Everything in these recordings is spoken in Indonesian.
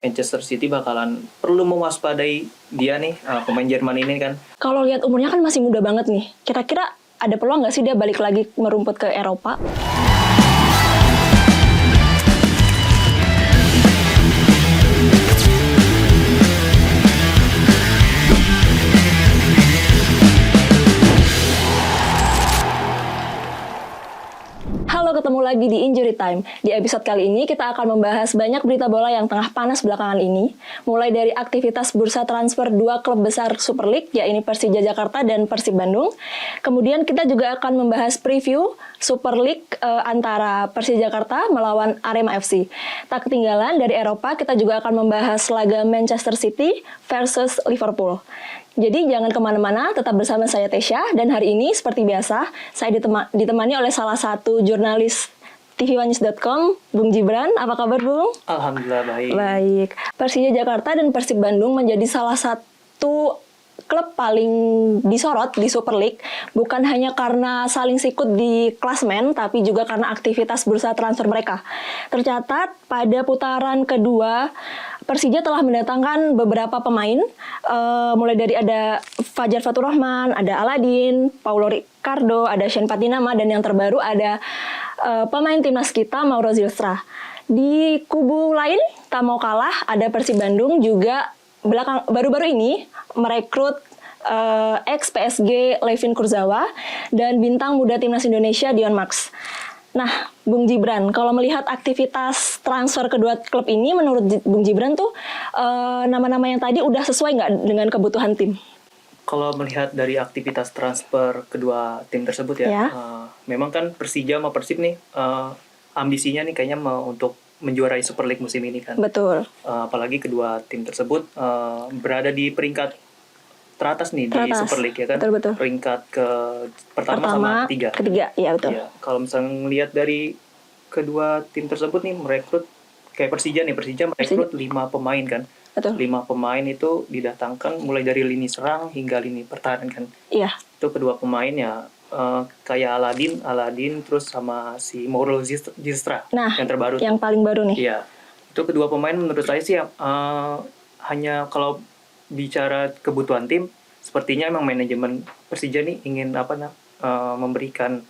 Manchester City bakalan perlu mewaspadai dia nih, pemain Jerman ini kan. Kalau lihat umurnya kan masih muda banget nih. Kira-kira ada peluang nggak sih dia balik lagi merumput ke Eropa? Halo, ketemu lagi di Injury Time. Di episode kali ini kita akan membahas banyak berita bola yang tengah panas belakangan ini, mulai dari aktivitas bursa transfer dua klub besar Super League, yaitu Persija Jakarta dan Persib Bandung. Kemudian kita juga akan membahas preview Super League antara Persija Jakarta melawan Arema FC. Tak ketinggalan dari Eropa, kita juga akan membahas laga Manchester City versus Liverpool. Jadi jangan kemana-mana, tetap bersama saya Tesya, dan hari ini seperti biasa, saya ditemani oleh salah satu jurnalis tvnews.com, Bung Gibran. Apa kabar, Bung? Alhamdulillah baik. Baik. Persija Jakarta dan Persib Bandung menjadi salah satu klub paling disorot di Super League, bukan hanya karena saling sikut di klasmen, tapi juga karena aktivitas bursa transfer mereka. Tercatat pada putaran kedua, Persija telah mendatangkan beberapa pemain, mulai dari ada Fajar Faturrahman, ada Aladin, Paulo Ricardo, ada Shane Patinama, dan yang terbaru ada pemain timnas kita, Mauro Zylstra. Di kubu lain, tak mau kalah, ada Persib Bandung juga baru-baru ini merekrut ex-PSG Levin Kurzawa dan bintang muda timnas Indonesia Dion Max. Nah, Bung Gibran, kalau melihat aktivitas transfer kedua klub ini, menurut Bung Gibran tuh nama-nama yang tadi udah sesuai nggak dengan kebutuhan tim? Kalau melihat dari aktivitas transfer kedua tim tersebut ya. Memang kan Persija sama Persib nih ambisinya nih kayaknya untuk menjuarai Super League musim ini kan. Betul. Apalagi kedua tim tersebut berada di peringkat teratas nih di Super League ya kan. Betul. Peringkat pertama sama ketiga. Iya betul. Ya, kalau misalnya melihat dari kedua tim tersebut nih merekrut kayak Persija merekrut 5 pemain kan. Betul. 5 pemain itu didatangkan mulai dari lini serang hingga lini pertahanan kan. Iya. Itu kedua pemain ya kayak Aladin terus sama si Mauro Zylstra yang terbaru. Yang paling baru nih. Iya. Itu kedua pemain menurut saya sih hanya kalau bicara kebutuhan tim, sepertinya emang manajemen Persija nih ingin memberikan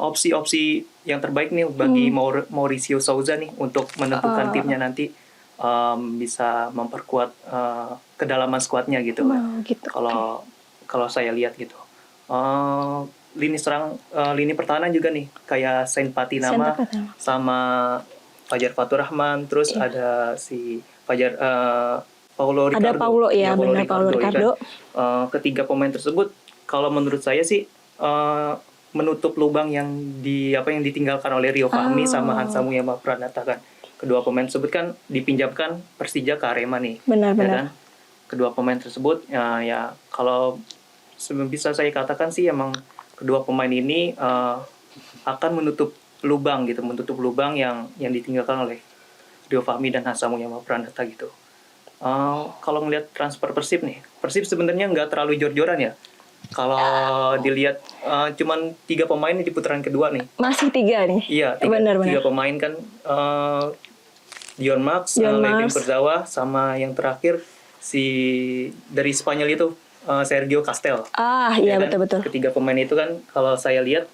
opsi-opsi yang terbaik nih bagi Mauricio Souza nih untuk menentukan timnya nanti bisa memperkuat kedalaman skuadnya gitu. Gitu. Kalau saya lihat gitu. Lini serang, lini pertahanan juga nih kayak Shane Patinama sama Fajar Faturrahman, terus ada si Fajar Paulo Ricardo. Ada Paulo ya, benar Paulo Ricardo. Kan? Ketiga pemain tersebut kalau menurut saya sih menutup lubang yang ditinggalkan oleh Rio Fahmi sama Hansa Muyama Pranata kan. Kedua pemain tersebut kan dipinjamkan Persija ke Arema nih. Benar. Ya kan? Kedua pemain tersebut ya kalau bisa saya katakan sih emang kedua pemain ini akan menutup lubang yang ditinggalkan oleh Rio Fahmi dan Hansa Muyama Pranata gitu. Kalau ngelihat transfer Persib sebenarnya nggak terlalu jor-joran ya. Kalau dilihat cuman 3 pemain di putaran kedua nih. Masih 3 nih. Iya, 3 pemain kan. Dion Max, Levin Kurzawa, sama yang terakhir dari Spanyol itu Sergio Castel. Iya kan? betul. Ketiga pemain itu kan kalau saya lihat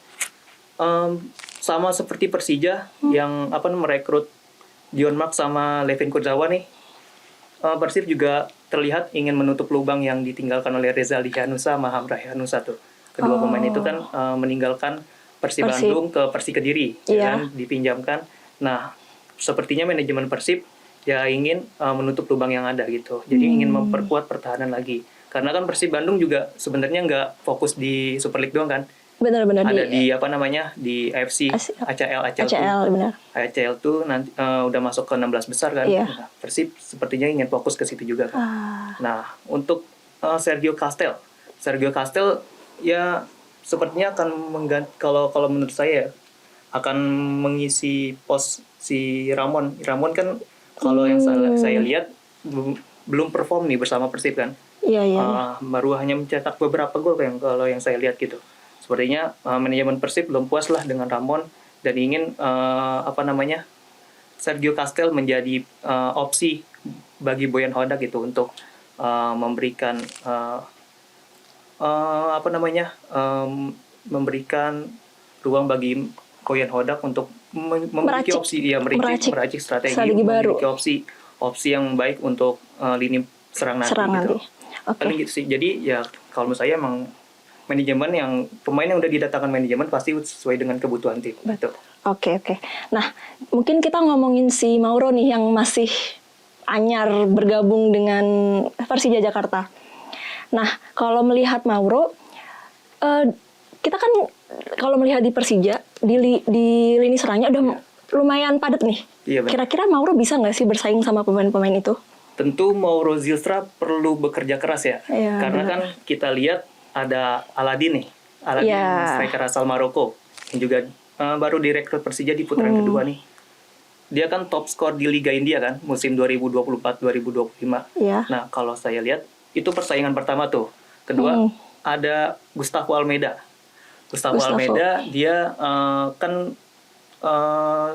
sama seperti Persija yang merekrut Dion Max sama Levin Kurzawa nih. Persib juga terlihat ingin menutup lubang yang ditinggalkan oleh Reza Lihanusa sama Hamrah Hanusa tuh. Kedua pemain itu kan meninggalkan Persib Bandung ke Persik Kediri, kan dipinjamkan. Nah, sepertinya manajemen Persib ya ingin menutup lubang yang ada gitu. Jadi ingin memperkuat pertahanan lagi. Karena kan Persib Bandung juga sebenarnya nggak fokus di Super League doang kan. Benar. Ada di AFC, ACL benar. ACL tuh nanti udah masuk ke 16 besar kan. Nah, Persib sepertinya ingin fokus ke situ juga kan. Nah, untuk Sergio Castel ya sepertinya akan mengganti, kalau menurut saya akan mengisi pos si Ramon kan. Kalau yang saya lihat belum perform nih bersama Persib kan. Iya. Baru hanya mencetak beberapa gol kalau yang saya lihat gitu. Sepertinya manajemen Persib belum puas lah dengan Ramon dan ingin Sergio Castel menjadi opsi bagi Boyan Hodak gitu untuk memberikan memberikan ruang bagi Boyan Hodak untuk memiliki opsi meracik strategi baru, memiliki opsi yang baik untuk lini serang nanti gitu. Paling gitu sih. Jadi ya kalau menurut saya emang manajemen yang pemain yang udah didatangkan manajemen pasti sesuai dengan kebutuhan tim. Betul. Oke. Nah, mungkin kita ngomongin si Mauro nih yang masih anyar bergabung dengan Persija Jakarta. Nah, kalau melihat Mauro, kita kan kalau melihat di Persija di lini serangnya udah lumayan padat nih. Iya, kira-kira Mauro bisa nggak sih bersaing sama pemain-pemain itu? Tentu Mauro Zylstra perlu bekerja keras ya. Karena kan kita lihat ada Aladin nih. Aladin striker asal Maroko yang juga baru direkrut Persija di putaran kedua nih. Dia kan top skor di Liga India kan musim 2024-2025. Nah, kalau saya lihat itu persaingan pertama tuh. Kedua ada Gustavo Almeida. Gustavo Almeida dia kan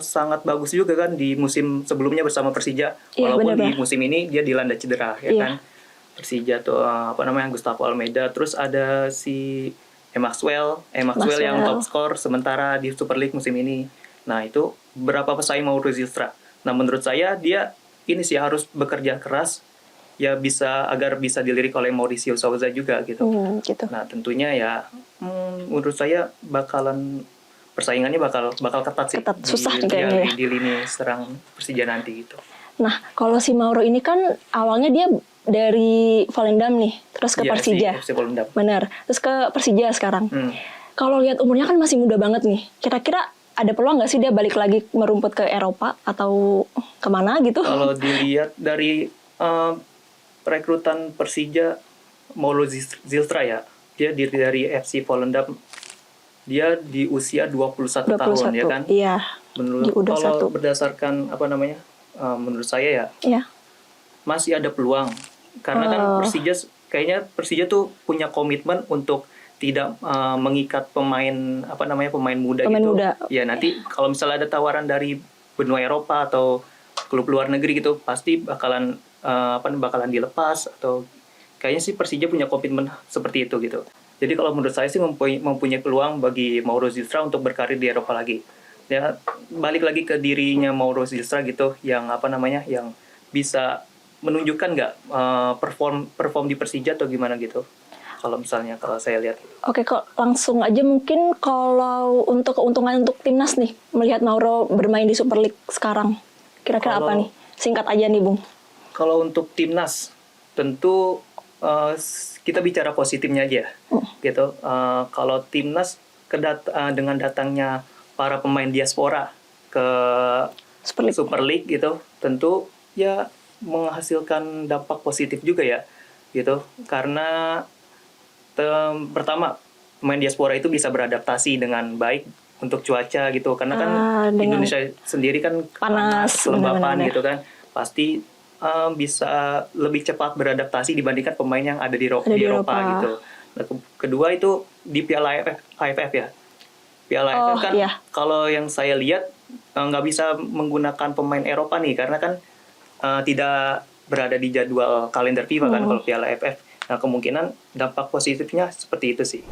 sangat bagus juga kan di musim sebelumnya bersama Persija. Walaupun di musim ini dia dilanda cedera ya kan. Persija tuh Gustavo Almeida, terus ada si Maxwell yang top skor sementara di Super League musim ini. Nah, itu berapa pesaing Mauro Zylstra. Nah, menurut saya dia ini sih harus bekerja keras ya agar bisa dilirik oleh Mauricio Souza juga gitu. Nah, tentunya ya menurut saya persaingannya bakal ketat sih. Susah di lini serang Persija nanti gitu. Nah, kalau si Mauro ini kan awalnya dia dari Volendam nih, terus ke Persija. Benar. Terus ke Persija sekarang. Kalau lihat umurnya kan masih muda banget nih. Kira-kira ada peluang nggak sih dia balik lagi merumput ke Eropa atau kemana gitu? Kalau dilihat dari rekrutan Persija, Mauro Zylstra ya, dia dari FC Volendam. Dia di usia 21 tahun ya kan? Iya. Kalau berdasarkan menurut saya ya, masih ada peluang. Karena kan Persija tuh punya komitmen untuk tidak mengikat pemain muda gitu. Ya nanti kalau misalnya ada tawaran dari benua Eropa atau klub luar negeri gitu, pasti bakalan dilepas atau kayaknya sih Persija punya komitmen seperti itu gitu. Jadi kalau menurut saya sih mempunyai peluang bagi Mauro Zylstra untuk berkarir di Eropa lagi. Ya balik lagi ke dirinya Mauro Zylstra gitu, yang yang bisa menunjukkan nggak perform di Persija atau gimana gitu. Kalau saya lihat. Oke, kok langsung aja mungkin kalau untuk keuntungan untuk timnas nih melihat Mauro bermain di Super League sekarang, kira-kira apa nih? Singkat aja nih, Bung. Kalau untuk timnas tentu kita bicara positifnya aja, gitu. Kalau timnas dengan datangnya para pemain diaspora ke Super League gitu, tentu ya menghasilkan dampak positif juga ya, gitu. Karena pertama pemain diaspora itu bisa beradaptasi dengan baik untuk cuaca gitu, karena kan Indonesia sendiri kan panas kelembapan gitu kan, pasti bisa lebih cepat beradaptasi dibandingkan pemain yang ada di Eropa gitu. Nah, kedua itu di Piala AFF ya. Piala AFF kan kalau yang saya lihat nggak bisa menggunakan pemain Eropa nih, karena kan tidak berada di jadwal kalender FIFA kan kalau Piala AFF. Nah, kemungkinan dampak positifnya seperti itu sih.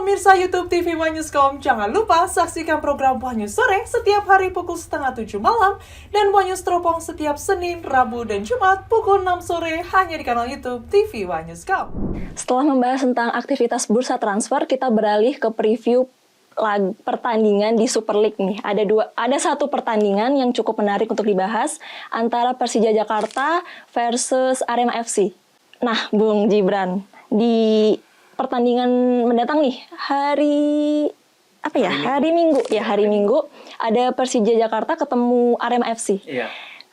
Pemirsa YouTube TV One Newscom, jangan lupa saksikan program One News Sore setiap hari pukul 6:30 malam dan One News Teropong setiap Senin, Rabu, dan Jumat pukul 6 sore hanya di kanal YouTube TV One Newscom. Setelah membahas tentang aktivitas bursa transfer, kita beralih ke preview pertandingan di Super League nih. Ada satu pertandingan yang cukup menarik untuk dibahas antara Persija Jakarta versus Arema FC. Nah, Bung Gibran, di pertandingan mendatang nih hari Minggu ada Persija Jakarta ketemu Arema FC.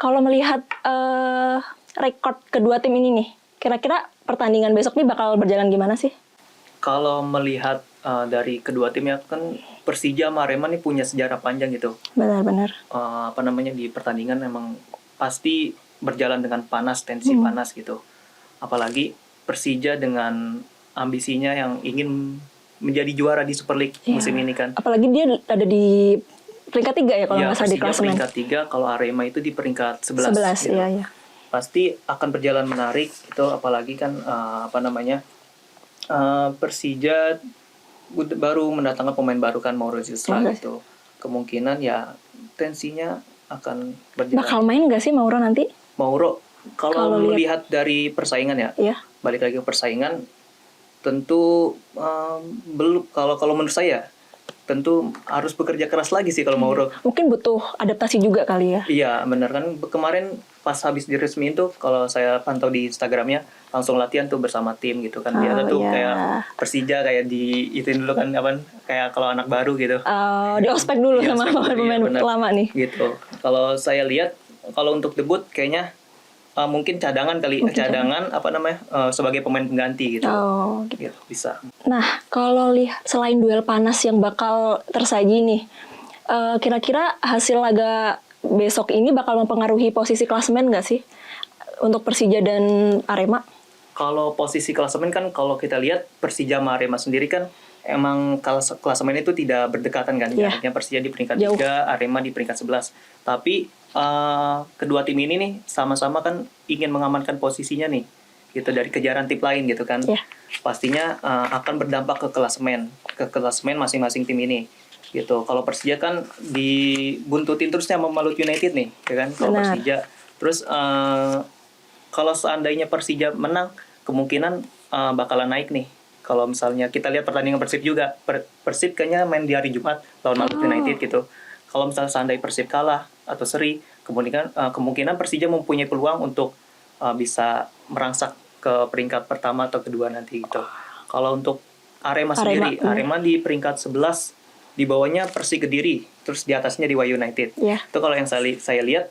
Kalau melihat rekor kedua tim ini nih, kira-kira pertandingan besok nih bakal berjalan gimana sih? Kalau melihat dari kedua tim ya kan, Persija sama Arema nih punya sejarah panjang gitu. Benar-benar. Di pertandingan memang pasti berjalan dengan tensi panas gitu. Apalagi Persija dengan ambisinya yang ingin menjadi juara di Super League musim ini kan. Apalagi dia ada di peringkat 3 ya kalau Ya, nggak salah di Persija klasemen. peringkat 3, kalau Arema itu di peringkat 11. 11, gitu. iya. Pasti akan berjalan menarik itu, apalagi kan Persija baru mendatangkan pemain baru kan, Mauro Zilstra gitu. Kemungkinan ya tensinya akan berjalan. Bakal main nggak sih Mauro nanti? Mauro kalau Kalau melihat dari persaingan ya, Iya. balik lagi ke persaingan, tentu belum, kalau menurut saya tentu harus bekerja keras lagi sih kalau Mauro. Mungkin butuh adaptasi juga kali ya. Iya benar kan, kemarin pas habis diresmiin tuh kalau saya pantau di Instagramnya langsung latihan tuh bersama tim gitu kan. Dia tuh iya. kayak Persija kayak diituin dulu kan, kayak kalau anak baru gitu. Di ospek dulu Iya, sama ospek dulu, pemain iya, benar. lama nih. Gitu. Kalau saya lihat kalau untuk debut kayaknya mungkin cadangan cadangan sebagai pemain pengganti gitu. Oh, gitu. Gitu, bisa. Nah, kalau lihat selain duel panas yang bakal tersaji nih, kira-kira hasil laga besok ini bakal mempengaruhi posisi klasemen nggak sih untuk Persija dan Arema? Kalau posisi klasemen kan, kalau kita lihat Persija sama Arema sendiri kan emang klasemen itu tidak berdekatan kan. Iya. Artinya Persija di peringkat Jauh. 3, Arema di peringkat 11. Tapi kedua tim ini nih sama-sama kan ingin mengamankan posisinya nih gitu dari kejaran tim lain gitu kan. Iya. Pastinya akan berdampak ke klasemen masing-masing tim ini gitu. Kalau Persija kan dibuntutin terusnya sama Malut United nih ya kan. Kalau Benar. Persija terus kalau seandainya Persija menang, kemungkinan bakalan naik nih. Kalau misalnya kita lihat pertandingan Persib juga, Persib kayaknya main di hari Jumat lawan Malut United gitu. Kalau misalnya seandainya Persib kalah atau seri, kemungkinan Persija mempunyai peluang untuk bisa merangsak ke peringkat pertama atau kedua nanti gitu. Kalau untuk Arema sendiri, Arema di peringkat 11, di bawahnya Persik Kediri, terus di atasnya Dewa United. Iya. Itu kalau yang saya lihat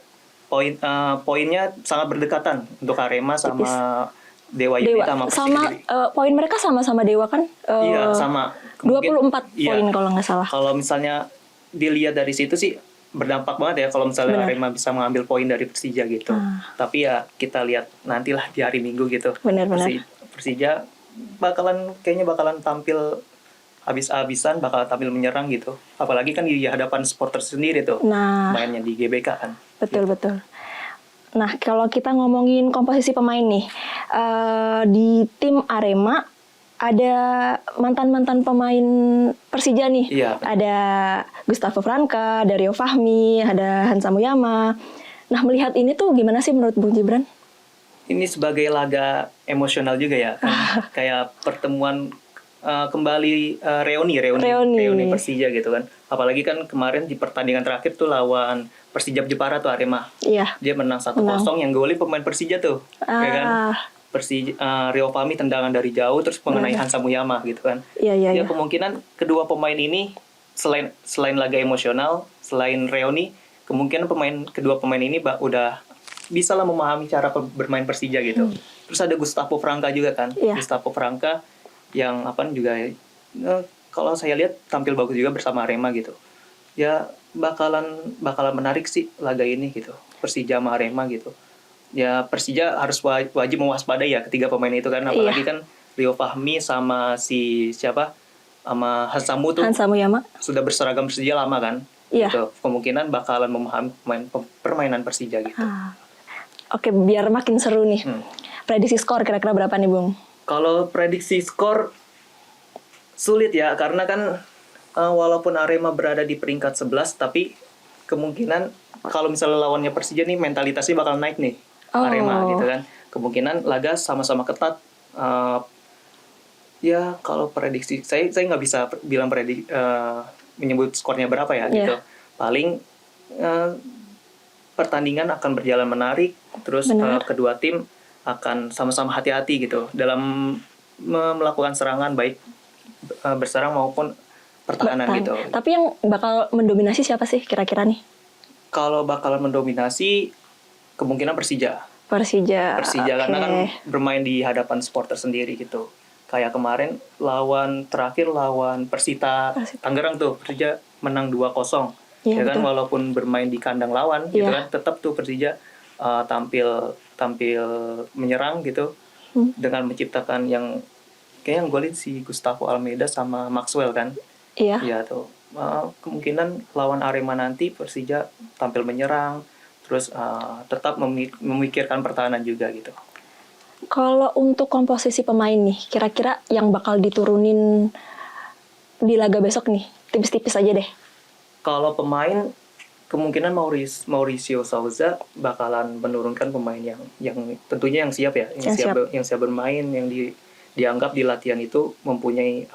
poinnya sangat berdekatan untuk Arema sama Dewa United sama Persik Kediri. Poin mereka sama-sama Dewa kan? Iya, sama. 24 iya. poin kalau nggak salah. Kalau misalnya dilihat dari situ sih berdampak banget ya kalau misalnya Arema bisa mengambil poin dari Persija gitu. Tapi ya kita lihat nantilah di hari Minggu gitu. Benar-benar. Persija kayaknya bakalan tampil habis-habisan, bakal tampil menyerang gitu. Apalagi kan di hadapan supporter sendiri tuh. Nah, mainnya di GBK kan. betul. Nah, kalau kita ngomongin komposisi pemain nih, di tim Arema ada mantan-mantan pemain Persija nih. Iya. Ada Gustavo Franca, Dario Fahmi, ada Hansa Muyama. Nah, melihat ini tuh gimana sih menurut Bung Gibran? Ini sebagai laga emosional juga ya. Kan? Kayak pertemuan kembali reuni Persija gitu kan. Apalagi kan kemarin di pertandingan terakhir tuh lawan Persijap Jepara tuh Arema. Iya. Dia menang 1-0 yang golin pemain Persija tuh. Ya kan? Rio Fahmi tendangan dari jauh terus mengenai Hansa Muyama gitu kan. Iya. Ya kemungkinan kedua pemain ini selain laga emosional, selain reuni, kemungkinan kedua pemain ini udah bisa lah memahami cara bermain Persija gitu. Terus ada Gustavo Franca juga kan. Iya. Gustavo Franca yang juga kalau saya lihat tampil bagus juga bersama Arema gitu. Ya bakalan menarik sih laga ini gitu. Persija sama Arema gitu. Ya Persija harus wajib mewaspadai ya ketiga pemain itu kan, apalagi kan Rio Fahmi sama sama Hansa Muyama sudah berseragam Persija lama kan. Iya. Gitu. Kemungkinan bakalan memahami permainan Persija gitu. Oke, biar makin seru nih. Prediksi skor kira-kira berapa nih, Bung? Kalau prediksi skor sulit ya, karena kan walaupun Arema berada di peringkat 11, tapi kemungkinan kalau misalnya lawannya Persija nih mentalitasnya bakal naik nih. Arema gitu kan. Kemungkinan laga sama-sama ketat. Ya kalau prediksi saya nggak bisa bilang menyebut skornya berapa ya gitu. Paling pertandingan akan berjalan menarik, terus kedua tim akan sama-sama hati-hati gitu dalam melakukan serangan, baik berserang maupun pertahanan gitu. Tapi yang bakal mendominasi siapa sih kira-kira nih? Kalau bakalan mendominasi kemungkinan Persija karena kan bermain di hadapan supporter sendiri gitu. Kayak kemarin terakhir lawan Persita Tangerang tuh Persija menang 2-0. Ya kan, walaupun bermain di kandang lawan gitu kan, tetap tuh Persija tampil menyerang gitu dengan menciptakan yang kayaknya yang golin si Gustavo Almeida sama Maxwell kan. Iya. Iya tuh. Kemungkinan lawan Arema nanti Persija tampil menyerang, terus tetap memikirkan pertahanan juga gitu. Kalau untuk komposisi pemain nih, kira-kira yang bakal diturunin di laga besok nih, tipis-tipis aja deh. Kalau pemain, kemungkinan Mauricio Souza bakalan menurunkan pemain yang tentunya yang siap ya, yang siap bermain, yang dianggap di latihan itu mempunyai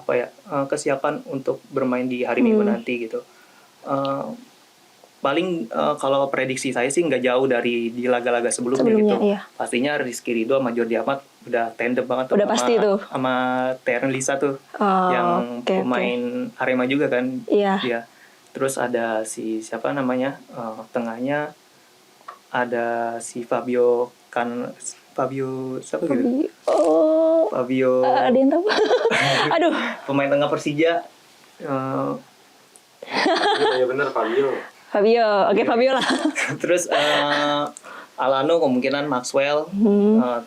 kesiapan untuk bermain di hari Minggu nanti gitu. Paling kalau prediksi saya sih nggak jauh dari di laga-laga sebelumnya gitu. Iya. Pastinya Rizky Ridho sama Jordi Amat udah tandem banget tuh. Udah pasti tuh. Sama Teren Lisa tuh. Oh, yang pemain Arema juga kan. Iya. Dia. Terus ada si siapa namanya? Tengahnya ada si Fabio siapa gitu? Fabio. Ada yang tahu? Aduh. Pemain tengah Persija. Iya benar Fabio. Oke Fabio lah. Terus Alano kemungkinan Maxwell.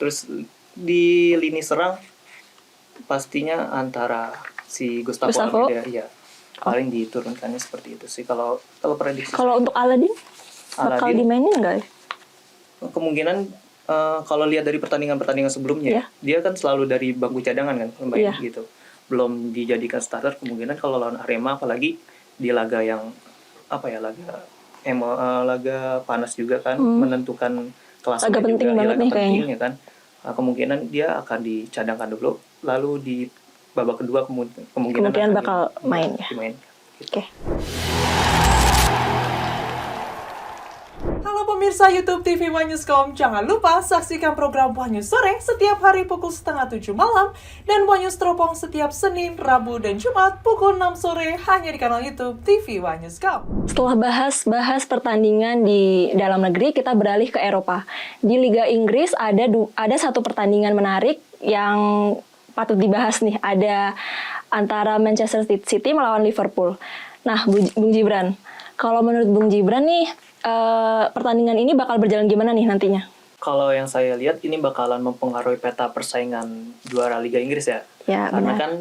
Terus di lini serang pastinya antara si Gustavo Almeida, ya paling diturunkannya seperti itu sih kalau prediksi. Kalau untuk Aladin bakal dimainin nggak? Kemungkinan kalau lihat dari pertandingan sebelumnya, dia kan selalu dari bangku cadangan kan pemain gitu. Belum dijadikan starter, kemungkinan kalau lawan Arema apalagi di laga yang laga panas juga kan, menentukan kelas laga penting juga, banget nih kayaknya ya kan. Kemungkinan dia akan dicadangkan dulu, lalu di babak kedua kemungkinan bakal main ya. Gitu. Oke. Halo pemirsa YouTube TV One Newscom, jangan lupa saksikan program One News Sore setiap hari pukul 6:30 malam dan One News Teropong setiap Senin, Rabu, dan Jumat pukul 6 sore hanya di kanal YouTube TV One Newscom. Setelah bahas pertandingan di dalam negeri, kita beralih ke Eropa. Di Liga Inggris ada satu pertandingan menarik yang patut dibahas nih, ada antara Manchester City melawan Liverpool. Nah, Bung Gibran, kalau menurut Bung Gibran nih, pertandingan ini bakal berjalan gimana nih nantinya? Kalau yang saya lihat ini bakalan mempengaruhi peta persaingan juara Liga Inggris ya. Karena kan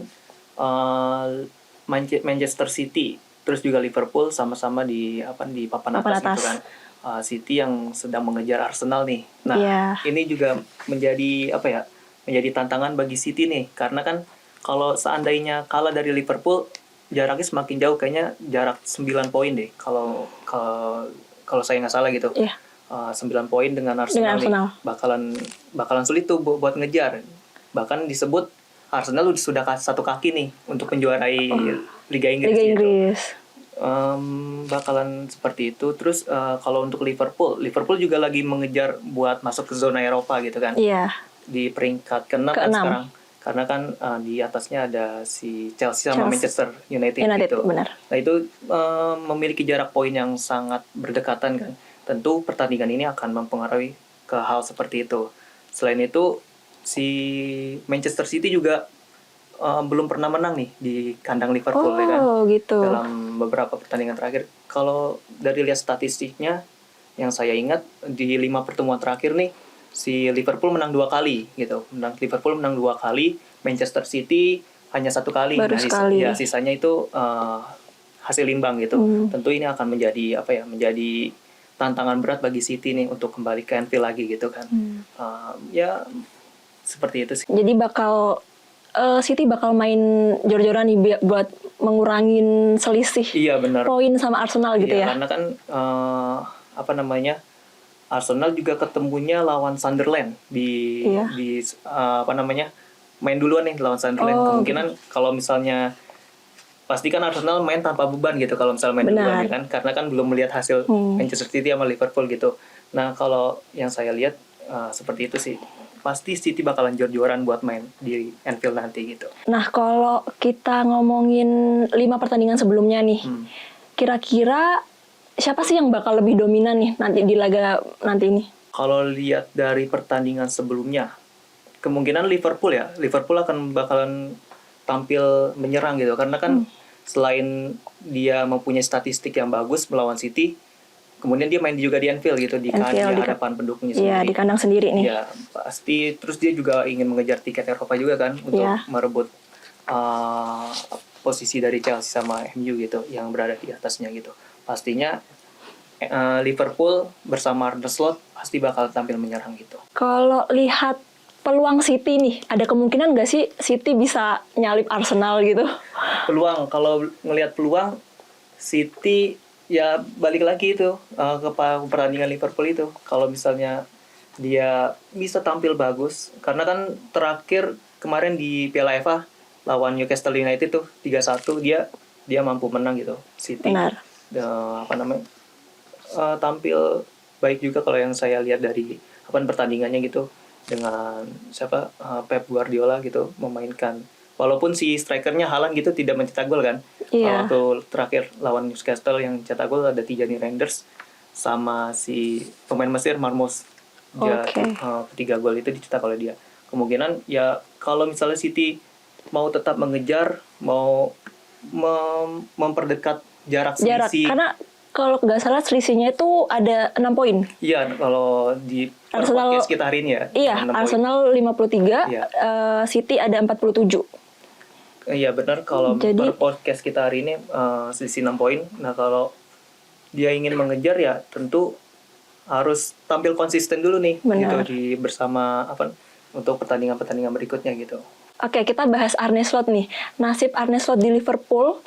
Manchester City terus juga Liverpool sama-sama di papan atas gitu kan. City yang sedang mengejar Arsenal nih. Nah, ini juga menjadi menjadi tantangan bagi City nih, karena kan kalau seandainya kalah dari Liverpool, jaraknya semakin jauh, kayaknya jarak 9 poin deh. Kalau saya nggak salah gitu, 9 poin dengan Arsenal. Nih, bakalan sulit tuh buat ngejar. Bahkan disebut Arsenal sudah satu kaki nih untuk menjuarai Liga Inggris. Gitu. Bakalan seperti itu. Terus kalau untuk Liverpool juga lagi mengejar buat masuk ke zona Eropa gitu kan. Di peringkat ke-6 kan sekarang. Karena kan di atasnya ada si Chelsea sama Manchester United gitu. Benar. Nah itu memiliki jarak poin yang sangat berdekatan kan. Tentu pertandingan ini akan mempengaruhi ke hal seperti itu. Selain itu si Manchester City juga belum pernah menang nih di kandang Liverpool ya kan. Gitu. Dalam beberapa pertandingan terakhir. Kalau dari lihat statistiknya yang saya ingat di 5 pertemuan terakhir nih, si Liverpool menang 2 kali gitu. Liverpool menang 2 kali, Manchester City hanya 1 kali. Baru sekali. Ya sisanya itu hasil imbang gitu. Tentu ini akan menjadi menjadi tantangan berat bagi City nih untuk kembali ke Anfield lagi gitu kan. Ya seperti itu sih. Jadi City bakal main jor-joran nih buat mengurangin selisih poin sama Arsenal gitu ya. Karena kan Arsenal juga ketemunya lawan Sunderland di main duluan nih lawan Sunderland. Kemungkinan kalau misalnya pastikan Arsenal main tanpa beban gitu kalau misalnya main duluan ya kan, karena kan belum melihat hasil Manchester City sama Liverpool gitu. Nah kalau yang saya lihat seperti itu sih, pasti City bakalan jor-joran buat main di Anfield nanti gitu. Nah kalau kita ngomongin 5 pertandingan sebelumnya nih, kira-kira siapa sih yang bakal lebih dominan nih nanti di laga nanti ini? Kalau lihat dari pertandingan sebelumnya, kemungkinan Liverpool akan bakalan tampil menyerang gitu. Karena kan selain dia mempunyai statistik yang bagus melawan City, kemudian dia main juga di Anfield gitu di Anfield, di hadapan pendukungnya Iya, sendiri. di kandang sendiri nih. Ya pasti. Terus dia juga ingin mengejar tiket Eropa juga kan untuk Iya. merebut posisi dari Chelsea sama MU gitu yang berada di atasnya gitu. Pastinya Liverpool bersama Arne Slot pasti bakal tampil menyerang gitu. Kalau lihat peluang City nih, ada kemungkinan nggak sih City bisa nyalip Arsenal gitu? Peluang, kalau ngelihat peluang City ya balik lagi itu ke pertandingan Liverpool itu. Kalau misalnya dia bisa tampil bagus, karena kan terakhir kemarin di Piala FA lawan Newcastle United tuh 3-1 dia mampu menang gitu City. Benar. Tampil baik juga kalau yang saya lihat dari pertandingannya gitu dengan Pep Guardiola gitu memainkan, walaupun si strikernya Haaland gitu tidak mencetak gol kan. Iya. Waktu terakhir lawan Newcastle yang cetak gol ada Tijani Reinders sama si pemain Mesir Marmoush. Dia Oke. 3 gol itu dicetak oleh dia. Kemungkinan ya kalau misalnya City mau tetap mengejar, mau memperdekat jarak selisih. Karena kalau nggak salah selisihnya itu ada 6 poin. Iya, kalau di Arsenal- podcast kita hari ini ya. Iya, 6 poin. Arsenal 53, Iya. City ada 47. Iya benar, kalau Jadi- per podcast kita hari ini selisih 6 poin. Nah kalau dia ingin mengejar ya tentu harus tampil konsisten dulu nih Benar. gitu bersama untuk pertandingan-pertandingan berikutnya gitu. Oke, kita bahas Arne Slot nih. Nasib Arne Slot di Liverpool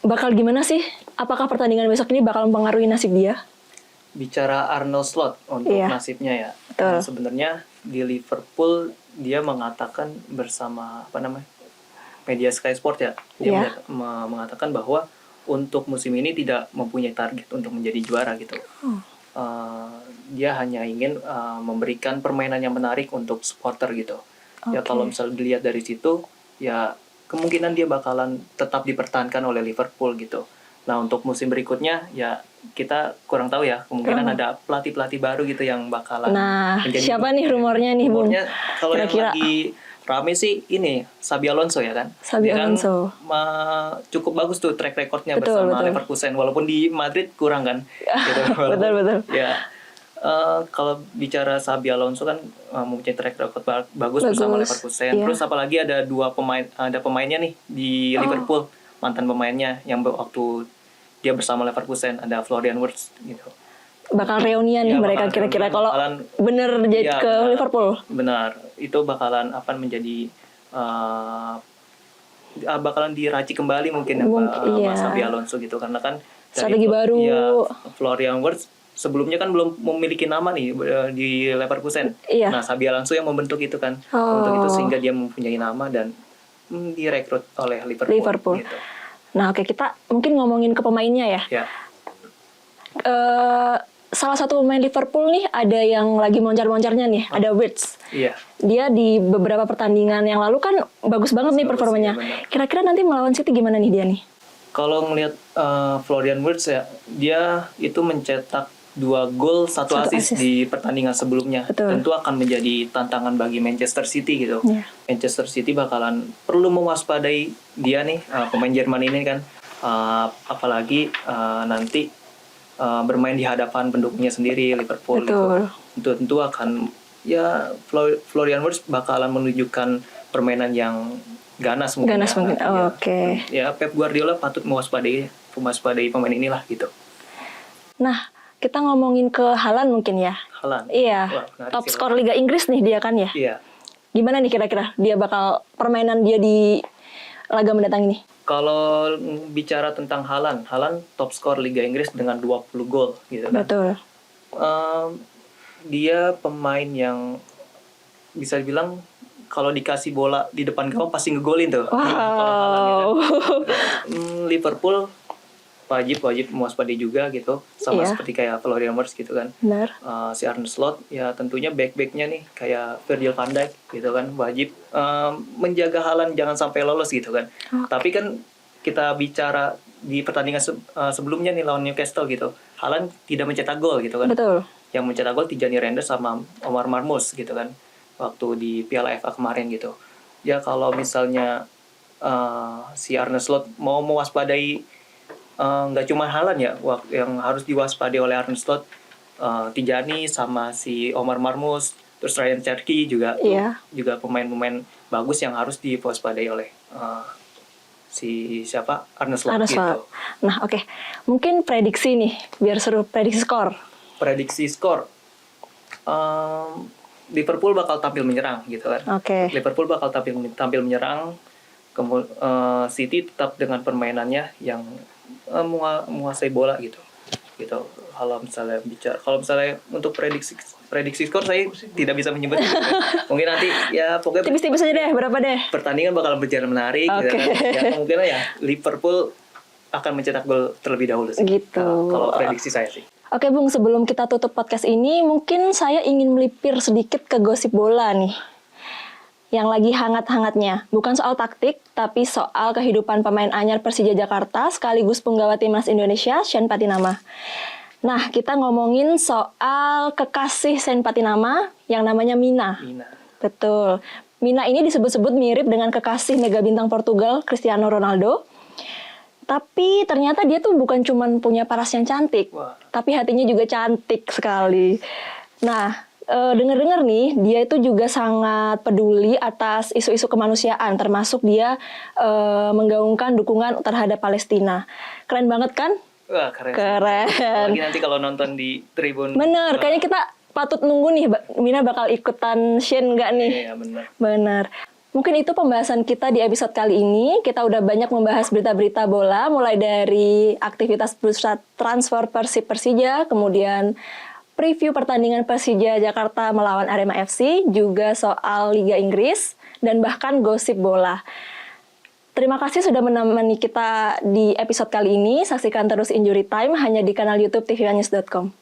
bakal gimana sih? Apakah pertandingan besok ini bakal mempengaruhi nasib dia? Bicara Arnold Slot untuk Iya. nasibnya ya. Betul. Sebenarnya di Liverpool dia mengatakan bersama media Sky Sport ya. Dia Iya. mengatakan bahwa untuk musim ini tidak mempunyai target untuk menjadi juara gitu. Dia hanya ingin memberikan permainan yang menarik untuk supporter gitu. Ya Oke. kalau misalnya dilihat dari situ ya kemungkinan dia bakalan tetap dipertahankan oleh Liverpool gitu. Nah untuk musim berikutnya ya kita kurang tahu ya, kemungkinan ada pelatih-pelatih baru gitu yang bakalan Nah, menjadi- siapa nih rumornya nih, Bung? Rumornya kalau yang Kira-kira. lagi rame sih ini Xabi Alonso ya kan. Xabi Dia kan Alonso. cukup bagus tuh track recordnya Betul, bersama betul. Leverkusen, walaupun di Madrid kurang kan. Gitu. Betul. Ya kalau bicara Xabi Alonso kan mempunyai track record bagus bersama Bagus, Leverkusen. iya. Terus apalagi ada pemainnya nih di Liverpool, mantan pemainnya yang waktu dia bersama Leverkusen, ada Florian Wirtz gitu. Bakal reunian nih Iya, mereka bakal kira-kira reunian, kalau bakalan- bener jadi Iya, ke benar. Liverpool. Benar, itu bakalan menjadi bakalan diracik kembali mungkin ya Iya. Mas Xabi Alonso gitu, karena kan dari Strategi baru. Iya, Florian Wirtz sebelumnya kan belum memiliki nama nih di Leverkusen. Iya. Nah, Xabi Alonso yang membentuk itu kan, Oh. untuk itu sehingga dia mempunyai nama dan direkrut oleh Liverpool. Gitu. Nah, oke, kita mungkin ngomongin ke pemainnya ya. Ya, Salah satu pemain Liverpool nih ada yang lagi moncar-moncarnya nih, ada Wirtz. iya. Dia di beberapa pertandingan yang lalu kan bagus banget nih Bagus, performanya. iya, benar. Kira-kira nanti melawan City gimana nih dia nih? Kalau ngelihat Florian Wirtz ya, dia itu mencetak 2 gol, 1 Satu assist assist. di pertandingan sebelumnya. Betul. Tentu akan menjadi tantangan bagi Manchester City gitu. Iya. Manchester City bakalan perlu mewaspadai dia nih, pemain Jerman ini kan. Apalagi nanti bermain di hadapan pendukungnya sendiri Liverpool Betul. gitu. Tentu akan ya Florian Wirtz bakalan menunjukkan permainan yang ganas mungkin. Ganas mungkin. Ya. Oke. Ya Pep Guardiola patut mewaspadai pemain inilah gitu. Nah, kita ngomongin ke Haaland mungkin ya. Haaland. Iya. Wah, menarik Top sih, skor Liga Inggris nih dia kan ya. Iya. Gimana nih kira-kira dia bakal permainan dia di laga mendatang ini? Kalau bicara tentang Haaland top skor Liga Inggris dengan 20 gol gitu kan. Betul. Dia pemain yang bisa dibilang kalau dikasih bola di depan gawang pasti ngegolin tuh. Kalau Haaland ya kan. Liverpool wajib mewaspadai juga gitu, sama Iya. seperti kayak Florian Wirtz gitu kan. Benar. Si Arne Slot ya tentunya back-backnya nih kayak Virgil van Dijk gitu kan, wajib menjaga Haaland jangan sampai lolos gitu kan. Tapi kan kita bicara di pertandingan sebelumnya nih lawan Newcastle gitu, Haaland tidak mencetak gol gitu kan. Betul. Yang mencetak gol Tijani Reinders sama Omar Marmoush gitu kan, waktu di Piala FA kemarin gitu. Ya kalau misalnya si Arne Slot mau mewaspadai nggak cuma Haaland ya yang harus diwaspadai oleh Arne Slot, Tijani sama si Omar Marmuz, terus Ryan Cherki juga Iya. juga pemain-pemain bagus yang harus diwaspadai oleh si siapa Arne Slot Arne gitu. Slot. Nah, oke. Mungkin prediksi nih, biar seru prediksi skor. Prediksi skor, Liverpool bakal tampil menyerang gitu kan. Oke. Liverpool bakal tampil menyerang, City tetap dengan permainannya yang menguasai bola gitu. Kalau misalnya untuk prediksi skor saya tidak bisa menyebut. Mungkin nanti ya pokoknya Tipis-tipis aja deh, berapa deh? pertandingan bakal berjalan menarik gitu Oke. kan. Ya kemungkinan ya Liverpool akan mencetak gol terlebih dahulu sih. Gitu. Kalau prediksi saya sih. Oke Bung, sebelum kita tutup podcast ini, mungkin saya ingin melipir sedikit ke gosip bola nih. Yang lagi hangat-hangatnya. Bukan soal taktik, tapi soal kehidupan pemain anyar Persija Jakarta sekaligus penggawa timnas Indonesia, Sean Patinama. Nah, kita ngomongin soal kekasih Sean Patinama yang namanya Mina. Mina. Betul. Mina ini disebut-sebut mirip dengan kekasih mega bintang Portugal, Cristiano Ronaldo. Tapi ternyata dia tuh bukan cuma punya paras yang cantik, Wah. tapi hatinya juga cantik sekali. Nah, dengar-dengar nih, dia itu juga sangat peduli atas isu-isu kemanusiaan, termasuk dia menggaungkan dukungan terhadap Palestina. Keren banget kan? Wah, keren. Keren. Apalagi nanti kalau nonton di tribun. Bener, kayaknya kita patut nunggu nih, Mina bakal ikutan Shin nggak nih? Iya, benar. Bener. Mungkin itu pembahasan kita di episode kali ini. Kita udah banyak membahas berita-berita bola, mulai dari aktivitas bursa transfer Persija, kemudian preview pertandingan Persija Jakarta melawan Arema FC, juga soal Liga Inggris, dan bahkan gosip bola. Terima kasih sudah menemani kita di episode kali ini. Saksikan terus Injury Time hanya di kanal YouTube tvnews.com.